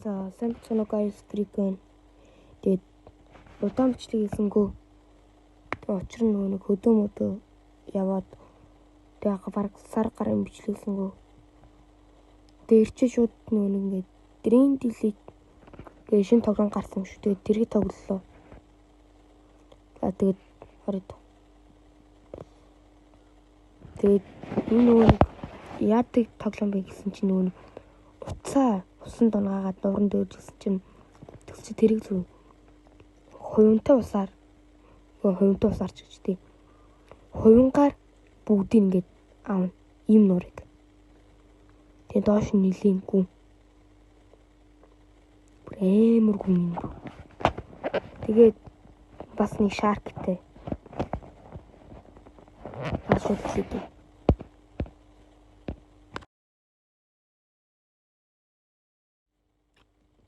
За сайн guys Freakin. Тэгээд удаан бичлэг хийсэнгөө. Учир нь нэг хөдөө яваад тэгээд бараг сар гарын бичлэгсэнгөө. Тэгээд ирчээ шууд нэг ингээд Dream Delete гэх шинэ тоглоом гарсан юм шүү. Тэгээд тэрийг тоглолоо. За тэгээд хараад. Тэгээд энэ яадаг тоглоом бэ гэсэн чинь усан дунгаагаад нууран дээр гэсэн чинь тэгс чи тэрийг зүг хувинтай усаар ч гэж тий. Хувингаар бүгдийг ингээд аавна ийм нуурыг. Тэгээд доош нь нилийн гүн. Амар гүн юм. Тэгээд бас нэг шарктай. Ашиг хийдэг.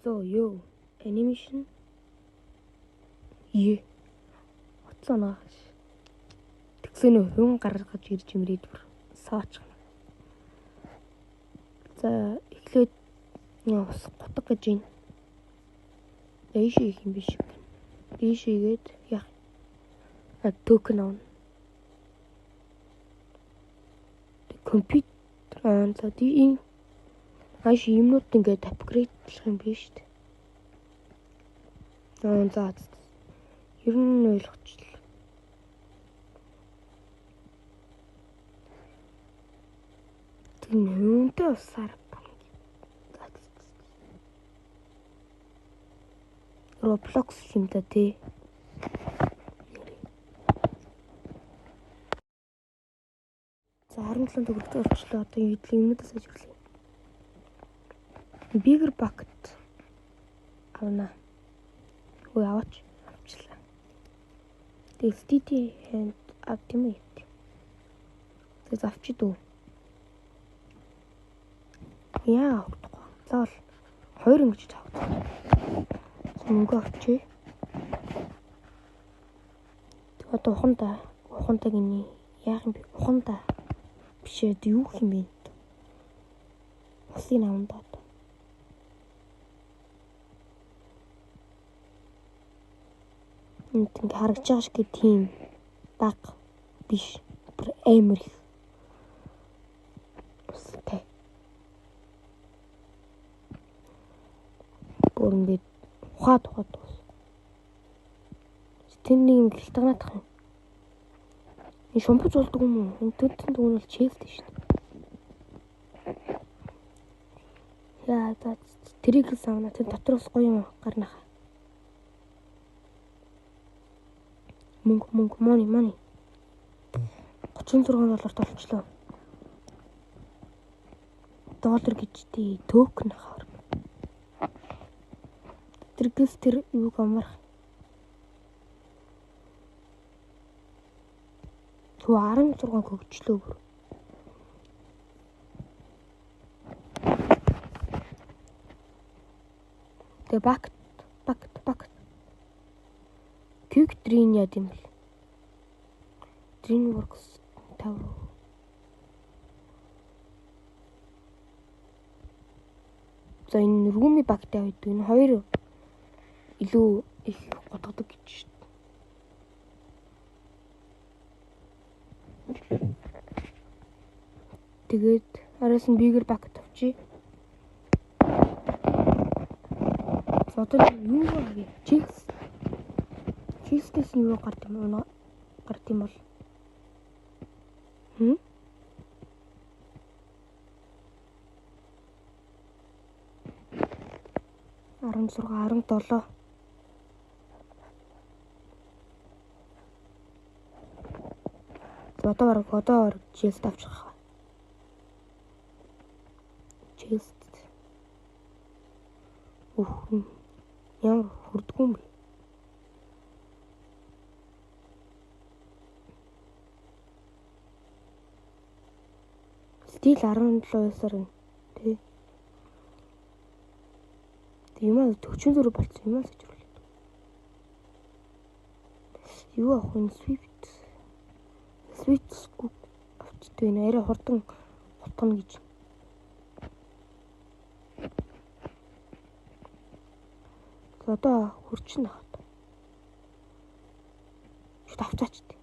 So yo animation оцоноогош тэгсэн хүн гаргаж ирж имрээд саач. За эхлээд ус гутг гэж юм. Дэшээ их юм биш. Дэшээгээд яах токен авна. Компьютер за энэ ааш юмнууд ингээд апгрейдлах юм биш үү? За ер нь ойлгочлаа. Тийм үнэтэй усаар Roblox юм да тий. За 17 төгрөгтэй болчихлоо. Одоо юмнуудаас ажиглая. Bigger bucket авна. Авчлаа. STD and Ultimate. Тэс авчи дүү. Яа, заавал 2 ингэж тавц. Мөнгө авчи. Одоо ухаантай гинэ. Яах юм бэ? Ухаантай бишээд юу юм бэ? Усын авандаа. Ингээд харагдаж байгаа шиг тийм баг биш. Бүр амар их. Устай. Бүр ингээд ухаад. Тэний юм гэлтгнаадах юм. Энэ шампуч болдог юм уу? Энэ төдөн дүүн бол чэфтэй шүү дээ. Яа, тэрийг савна. Тэ дотроос гоё юм гарнах. Мөнгө money. 36 долларт олчлоо. Доллар гэж тий токен хаар. Тэр юуг амрах. Түү 16 хөгжлөө бүр. Тэгээ бакт. Quick Dream яа гэм бэл. Dreamworks тав. За энэ Rumi багтай байдаг. Энэ хоёр илүү их годгодог гэж шүү дээ. Тэгээд араас нь Bigger bucket авчи. Одоо юу вэ? Чистээс нь юу гард юм бол 17 одоо чист авчих. Чист. Яа хурдгүй юм бэ? Стил 17-оор нь тий. Тийм аа 44 болчихсон юм аа сэжүүлээд. Юу авах вэ? Sweet scoop авчдаг нэ арай хурдан утгана гэж. Одоо хурчин хат. Давчаач тий.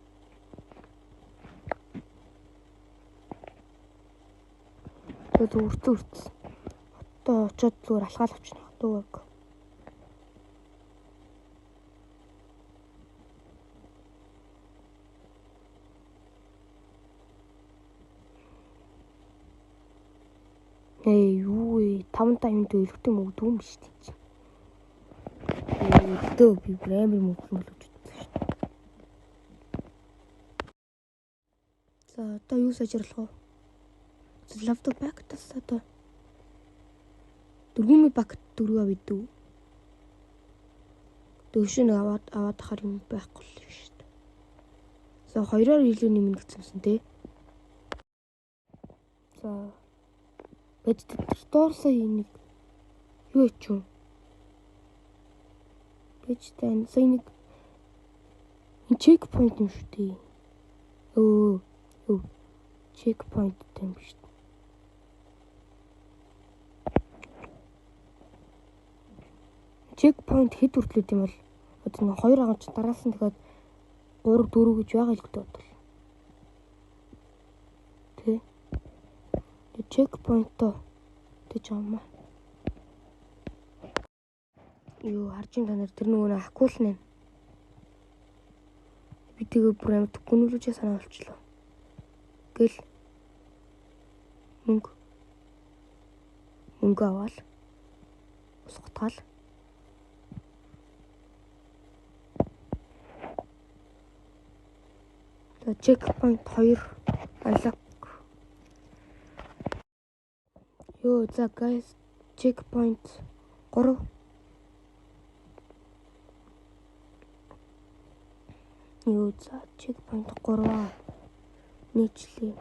Тэгээд үрц. Одоо очоод зүгээр алхаал авчихна. Дүүг. Юу вэ? 5 юмд өлөгтэй мөгдөв юм биш тий. Өлтөө би амар мөгсөн болов ч үзсэн шүү дээ. За одоо юу сажирлах вэ? Лавто бактас одоо 4,000 бакт дөрөв авъя. Дөөшөө аваад ахаар юм байхгүй л шүү дээ. За 2-оор илүү нэмнэ гэсэн тий. За доорсоо нэг юу ичв? Бэжтэй сая нэг чекпоинт юм шүү дээ. Чекпоинт юм шүү дээ. Чекпоинт хэд хүртлээд юм бол одоо нэг 2 агач дараалсан тэгээд 3 4 гэж байгаа л гэдэг бодлоо. Тэ. Чекпоинтоо гэж аамаа. Юу харж ин та нар тэр нөгөө акулна. Би тэгээ бүр амар гүнүүлж санаа болчлоо. Гэл мөнгө аваад усгатгаал. За чекпоинт 2 алак. Юу за guys чекпоинт 3 юу за чекпоинт 3 нийтлээ.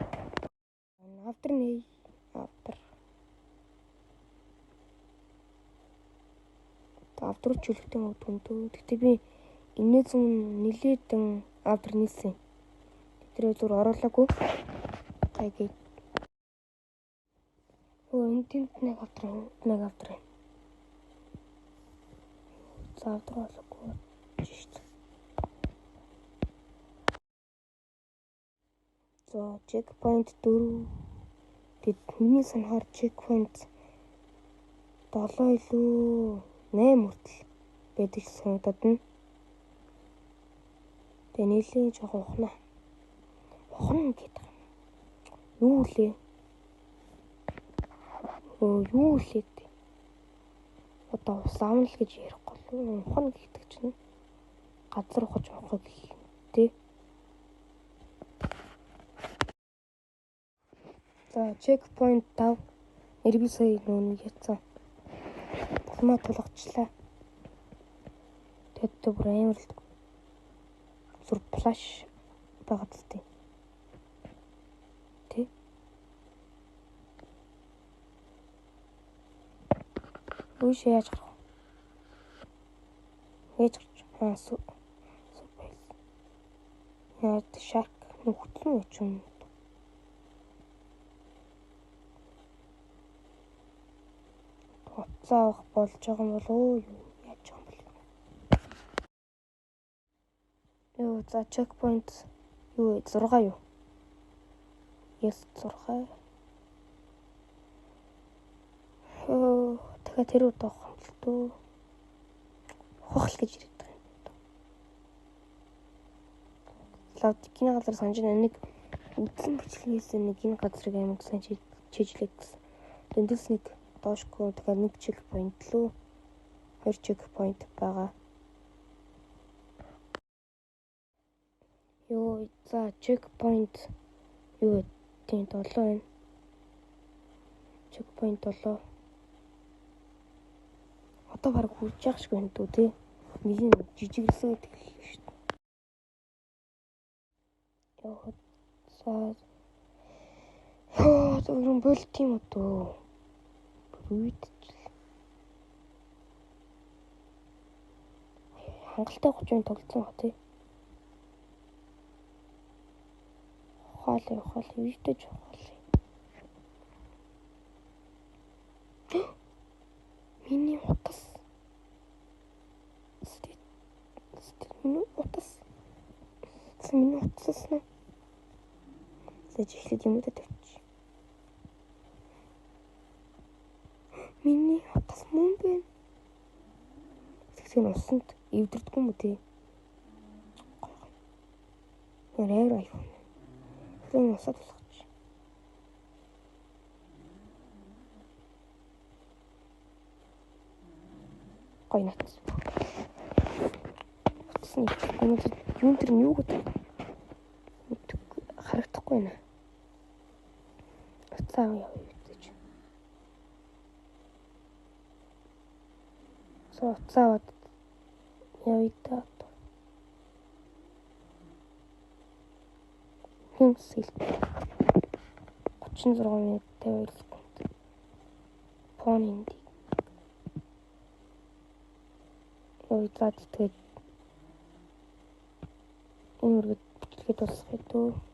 Автор чөлөгтэй мөгдгөндөө. Гэтэ би энэ зүүн нилээдэн автор нийлсэн. Тэр зүр оруулаагүй. Гайгүй. Энэ тэмт нэг автор. За автор болоогүй. Жишээ. За чекпоинт 4 гэд миний санахаар чекпоинт 7 илүү 8 хүртэл байдаг санагдаад нь. Тэгээ нийлээ жоохон ухна гэдэг. Юу лээ? Юу лээ? Одоо ус аавна л гэж ярихгүй л ухна гэдэг чинь газар ухаж явах гэх юм тий. За чекпоинт 5 нэр би сая нүүн яцсан. Тулмаа тулгачлаа. Тэд бүр амар л зүр флаш байгаад л тий. Үгүй яаж гарах вэ? Яаж гарч? Супер. Яа шарк нүхтэн ч юм. Уцаах болж байгаа юм болов уу? Яаж байгаа юм бэ? Юу за чекпоинт юу 6 юу? Yes 6. Тэгэхээр тэр удаа хомлтоо. Хохл гэж ирээд байгаа юм. Лаудикийн газар санаж нэг үдсэн бичлэгээс нэг энэ газрыг амар сайн чижлэх гэсэн. Тэндээс нэг доошгүй тэгэхээр нэг чекпоинт лөө 2 чекпоинт байгаа. Юу за чекпоинт юу тийм 7 байна. Чекпоинт 7. Одоо баг хүрч явах шиг байна дүү тий. Миний жижигэрсэн гэдэг л шүү дээ. Яа за зөвхөн бол тийм үү. Хангалттай 30 тоглосон ба тий. Ухаал виждэж ухаал. Миний утас. утаслаа. Сэж ихлэд юмудаа тавьчих. Миний утас мөн бэ? Тэгсэн усанд эвдэрдэггүй юм уу те? Ярээр аюу. Тэгсэн усад тусгаж. Гой натс. Утасны юм тэр нь юу гэдэг? Харагдахгүй нэ. Утсаа яваа гэж. Утсаа явъя да. Хинсэл 36 минут 52 секунд. Фонинди. Тэгээд энэ үргэлж бичлэгээ дуусгах гэдэг.